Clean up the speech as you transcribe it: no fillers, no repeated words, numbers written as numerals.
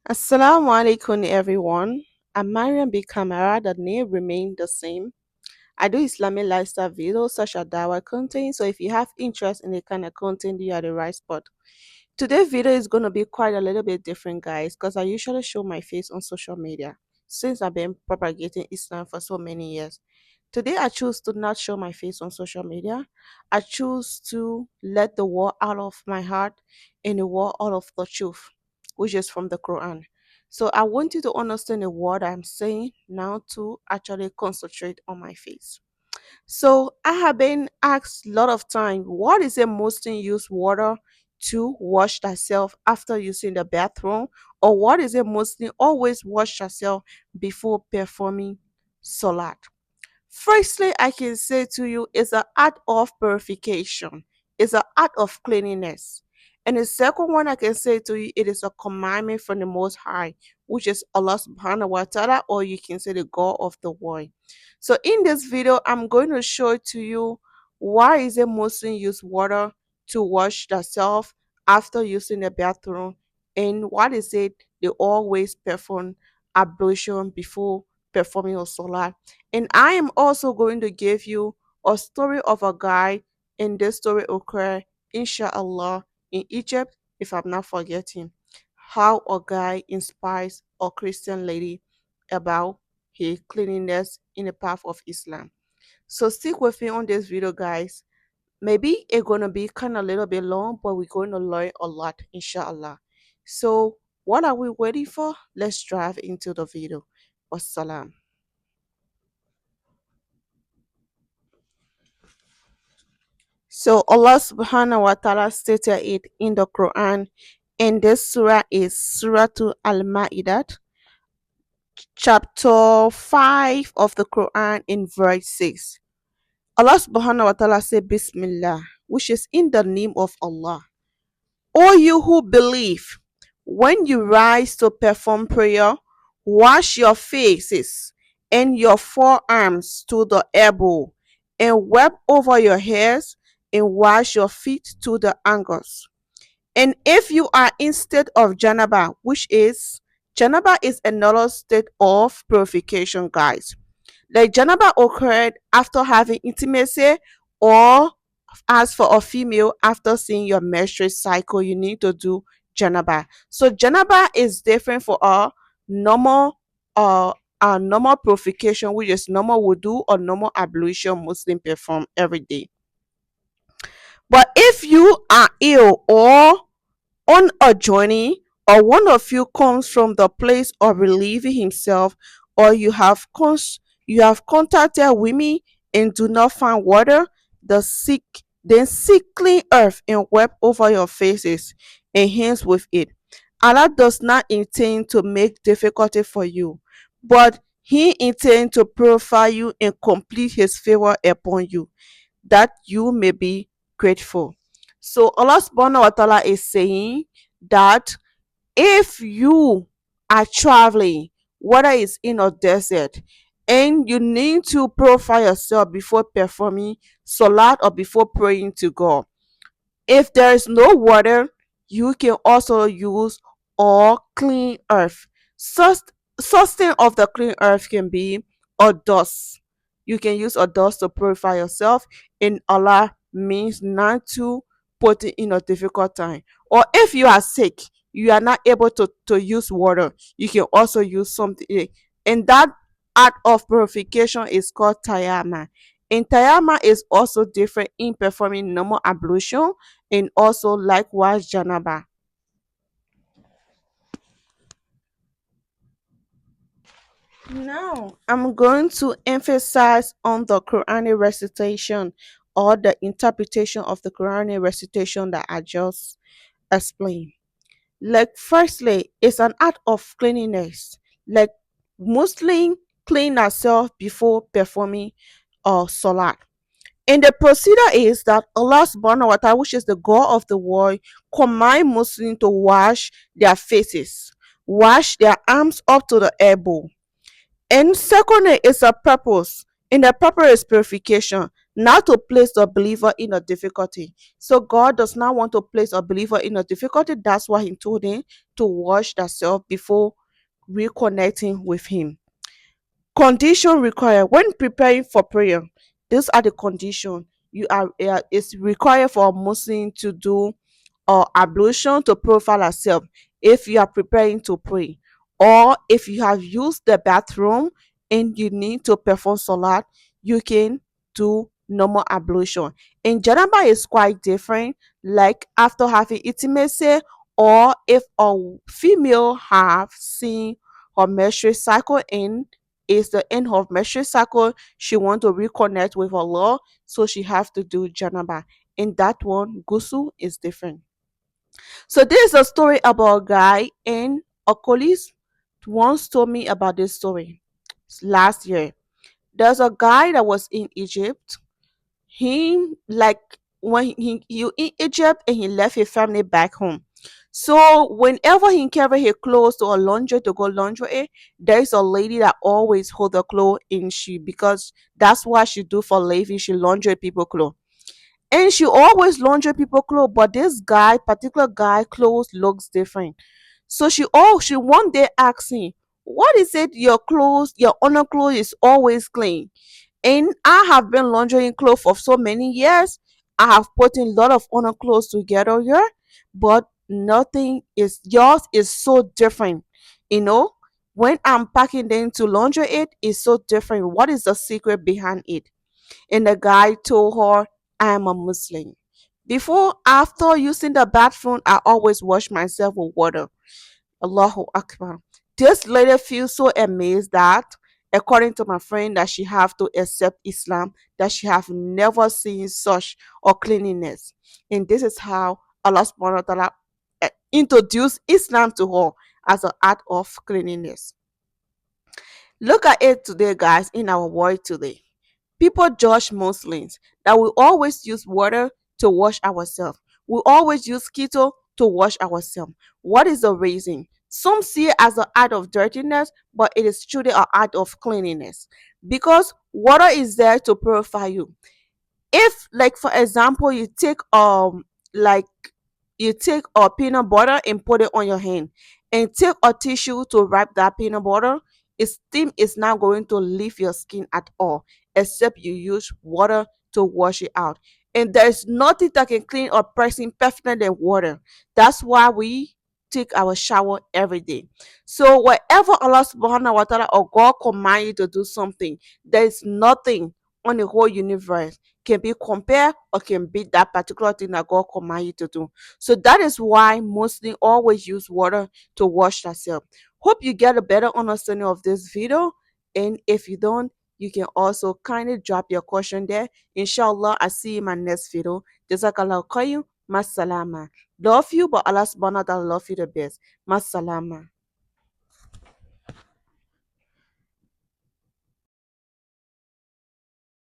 Assalamu alaikum everyone. I'm Mariam B. Kamara. The name remained the same. I do Islamic lifestyle videos such as Dawa content, so if you have interest in the kind of content, you are the right spot. Today's video is going to be quite a little bit different, guys, because I usually show my face on social media since I've been propagating Islam for so many years. Today, I choose to not show my face on social media. I choose to let the word out of my heart and the word out of the truth, which is from the Quran. So, I want you to understand the word I'm saying now to actually concentrate on my face. So I have been asked a lot of time, what is the most used water to wash thyself after using the bathroom, or what is the mostly always wash yourself before performing salat? Firstly, I can say to you, it's an art of purification. It's an art of cleanliness. And the second one I can say to you, it is a commandment from the Most High, which is Allah subhanahu wa ta'ala, or you can say the God of the world. So in this video, I'm going to show to you why is it Muslim use water to wash themselves after using the bathroom, and what is it they always perform ablution before performing a salah. And I am also going to give you a story of a guy, and this story occurred, inshallah, in Egypt, if I'm not forgetting, how a guy inspires a Christian lady about his cleanliness in the path of Islam. So stick with me on this video, guys. Maybe it's gonna be kind of a little bit long, but we're going to learn a lot, inshallah. So what are we waiting for? Let's dive into the video. Wassalam. So Allah subhanahu wa ta'ala stated it in the Quran, and this surah is Surah Al-Ma'idah, chapter 5 of the Quran in verse 6. Allah subhanahu wa ta'ala said Bismillah, which is in the name of Allah. O you who believe, when you rise to perform prayer, wash your faces and your forearms to the elbow, and wipe over your hairs, and wash your feet to the ankles. And if you are instead of Janaba is another state of purification, guys. Like Janaba occurred after having intimacy, or as for a female after seeing your menstrual cycle, you need to do Janaba. So Janaba is different for normal uh our normal purification, which is normal wudu or normal ablution Muslim perform every day. But if you are ill or on a journey, or one of you comes from the place of relieving himself, or you have contacted women and do not find water, the sick then seek clean earth and wipe over your faces and hands with it. Allah does not intend to make difficulty for you, but He intends to purify you and complete His favor upon you, that you may be grateful. So Allah subhanahu wa ta'ala is saying that if you are traveling, whether it's in a desert, and you need to purify yourself before performing salat or before praying to God, if there is no water, you can also use or clean earth. Sustain of the clean earth can be a dust. You can use a dust to purify yourself, and Allah means not to put it in a difficult time. Or if you are sick, you are not able to use water, you can also use something. And that act of purification is called tayama. And tayama is also different in performing normal ablution and also likewise janaba. Now, I'm going to emphasize on the Quranic recitation, or the interpretation of the Quranic recitation that I just explained. Like, firstly, it's an act of cleanliness. Like, Muslim clean ourselves before performing salat. And the procedure is that Allah subhanahu wa ta'ala, which is the God of the world, command Muslims to wash their faces, wash their arms up to the elbow. And secondly, it's a purpose. And the purpose is purification. not to place the believer in a difficulty. So God does not want to place a believer in a difficulty. That's why He told him to wash themselves before reconnecting with Him. Condition required when preparing for prayer. These are the conditions you are. It's required for a Muslim to do or ablution to purify ourselves if you are preparing to pray, or if you have used the bathroom and you need to perform salat, you can do normal ablution. And janaba is quite different, like after having intimacy, or if a female have seen her menstrual cycle and is the end of menstrual cycle, she want to reconnect with Allah, so she have to do janaba. And that one ghusl is different. So this is a story about a guy, and a colleague once told me about this story last year. There's a guy that was in Egypt. He like when he in Egypt and he left his family back home. So whenever he carry his clothes to a laundry to go laundry it, there's a lady that always hold the clothes in she, because that's what she do for living. She laundry people clothes. And she always laundry people clothes, but this guy, particular guy, clothes looks different. So she one day asked him, "What is it your clothes, your underclothes is always clean? And I have been laundering clothes for so many years. I have put in a lot of underclothes together here, but nothing is yours is so different. You know, when I'm packing them to laundry it is so different. What is the secret behind it?" And the guy told her, "I am a Muslim. Before, after using the bathroom, I always wash myself with water." Allahu Akbar. This lady feels so amazed that, according to my friend, that she have to accept Islam, that she have never seen such or cleanliness. And this is how Allah subhanahu wa ta'ala introduced Islam to her as an act of cleanliness. Look at it today, guys, in our world today. People judge Muslims that we always use water to wash ourselves. We always use keto to wash ourselves. What is the reason? Some see it as an act of dirtiness, but it is truly an act of cleanliness, because water is there to purify you. If, like for example, like you take a peanut butter and put it on your hand, and take a tissue to wrap that peanut butter, its steam is not going to leave your skin at all, except you use water to wash it out. And there's nothing that can clean a person perfectly than water. That's why we take our shower every day. So wherever Allah subhanahu wa ta'ala or God command you to do something, there is nothing on the whole universe can be compared or can beat that particular thing that God command you to do. So that is why Muslims always use water to wash themselves. Hope you get a better understanding of this video. And if you don't, you can also kindly drop your question there. Inshallah, I see you in my next video. Jazakallah khair. Masalama. Love you, but Allah subhanahu wa ta'ala love you the best. Masalama.